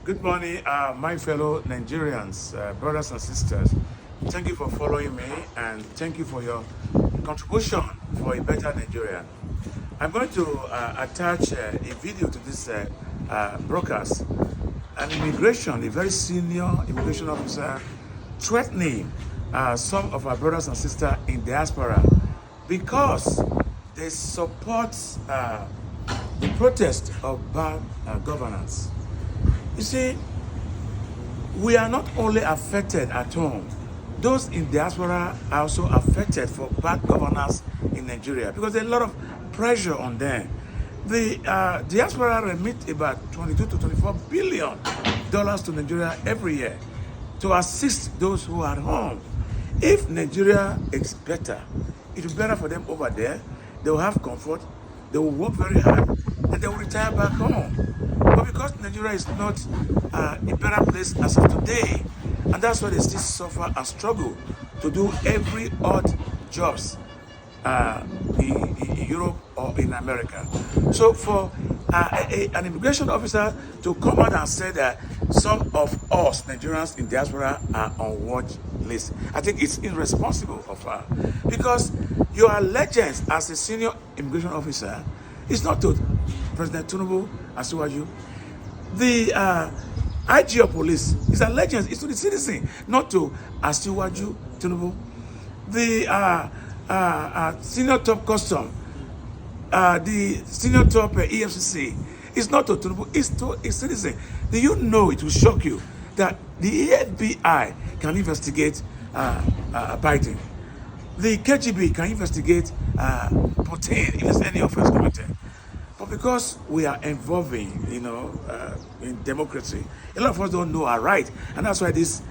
Good morning, my fellow Nigerians, brothers and sisters. Thank you for following me and thank you for your contribution for a better Nigeria. I'm going to attach a video to this broadcast. A very senior immigration officer, threatening some of our brothers and sisters in diaspora because they support the protest of bad governance. You see, we are not only affected at home, those in diaspora are also affected for bad governance in Nigeria because there's a lot of pressure on them. The diaspora remit about 22 to 24 billion dollars to Nigeria every year to assist those who are at home. If Nigeria is better, it will be better for them over there. They will have comfort, they will work very hard, and they will retire back home. But because Nigeria is not a better place as of today, and that's why they still suffer and struggle to do every odd jobs in Europe or in America. So for an immigration officer to come out and say that some of us Nigerians in diaspora are on watch list, I think it's irresponsible of her, because your allegiance as a senior immigration officer is not to President Tinubu Asiwaju. The IG of police, his allegiance is to the citizen, not to Asiwaju Tinubu. The senior top custom, the senior top EFCC is not to Tinubu, it's to a citizen. Do you know, it will shock you, that the FBI can investigate Biden. The KGB can investigate Putin if there's any offense committed. But because we are involving, in democracy, a lot of us don't know our right. And that's why these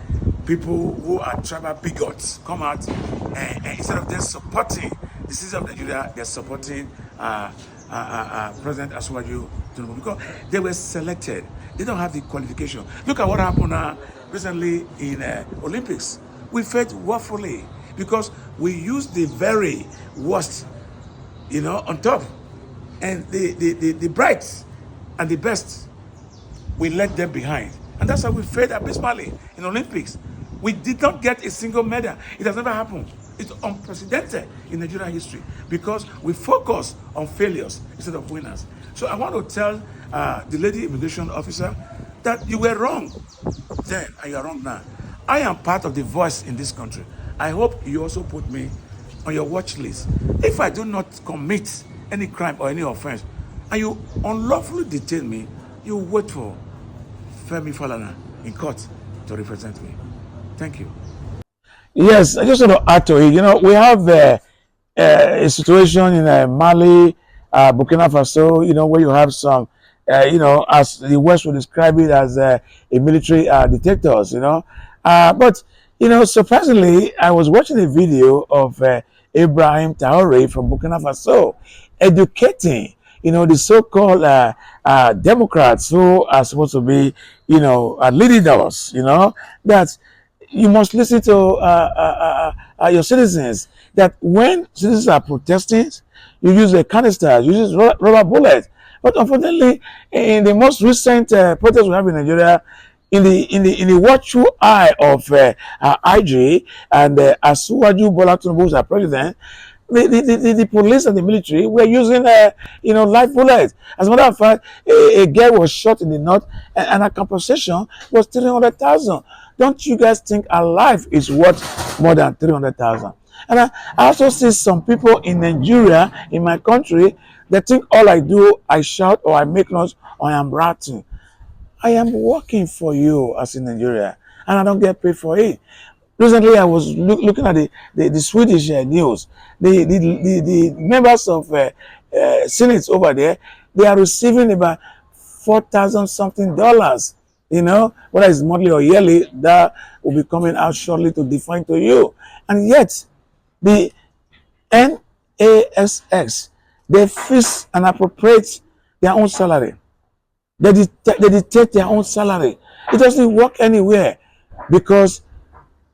people who are tribal bigots come out and instead of them supporting the citizens of Nigeria, they're supporting President Asiwaju Tinubu because they were selected. They don't have the qualification. Look at what happened recently in Olympics. We failed woefully because we used the very worst, on top. And the bright and the best, we let them behind. And that's how we failed abysmally in Olympics. We did not get a single medal. It has never happened. It's unprecedented in Nigerian history because we focus on failures instead of winners. So I want to tell the lady immigration officer that you were wrong then and you are wrong now. I am part of the voice in this country. I hope you also put me on your watch list. If I do not commit any crime or any offense, and you unlawfully detain me, you wait for Femi Falana in court to represent me. Thank you. Yes, I just want to add to it. We have a situation in Mali, Burkina Faso, where you have some, as the West would describe it as military dictators, But, surprisingly, I was watching a video of Ibrahim Traoré from Burkina Faso educating, the so-called Democrats who are supposed to be, leading us, that you must listen to your citizens, that when citizens are protesting, you use a canister, you use rubber bullets. But unfortunately, in the most recent protest we have in Nigeria, in the watchful eye of IG and Asiwaju Bola Tinubu, who's our president, the police and the military were using live bullets. As a matter of fact, a girl was shot in the north, and her compensation was 300,000. Don't you guys think a life is worth more than 300,000? And I also see some people in Nigeria, in my country, they think all I do, I shout or I make noise or I am ratting. I am working for you as in Nigeria, and I don't get paid for it. Recently, I was looking at the Swedish news. The members of Senate over there, they are receiving about $4,000 something. Whether it's monthly or yearly, that will be coming out shortly to define to you. And yet, the NASX, they fix and appropriate their own salary. They dictate their own salary. It doesn't work anywhere because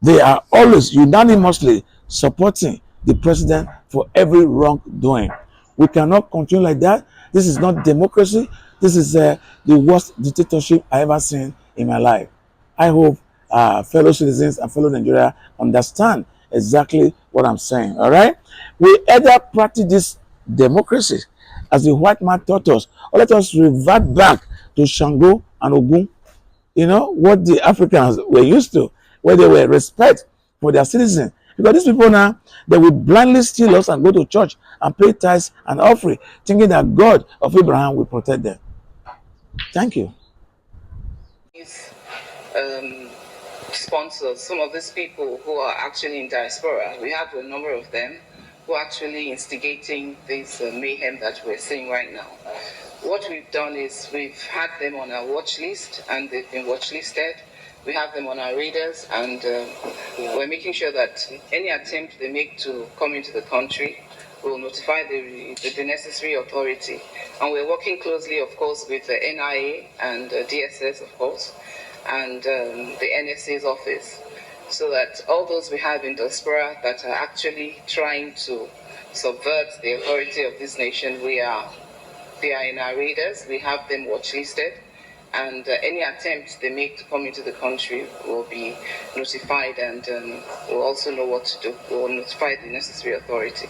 they are always unanimously supporting the president for every wrongdoing. We cannot continue like that. This is not democracy. This is the worst dictatorship I ever seen in my life. I hope fellow citizens and fellow Nigeria understand exactly what I'm saying. All right, we either practice this democracy as the white man taught us, or let us revert back to Shango and Ogun. You know what the Africans were used to, where they were respect for their citizens. Because these people now, they will blindly steal us and go to church and pay tithes and offering, thinking that God of Abraham will protect them. Thank you. Um, Sponsors, some of these people who are actually in diaspora, we have a number of them who are actually instigating this mayhem that we're seeing right now. What we've done is we've had them on our watch list, and they've been watch listed. We have them on our radars, and we're making sure that any attempt they make to come into the country, will notify the necessary authority. And we're working closely, of course, with the NIA and DSS, of course, and the NSA's office, so that all those we have in diaspora that are actually trying to subvert the authority of this nation, they are in our radars. We have them watch listed, and any attempt they make to come into the country will be notified, and we'll also know what to do. We'll notify the necessary authority.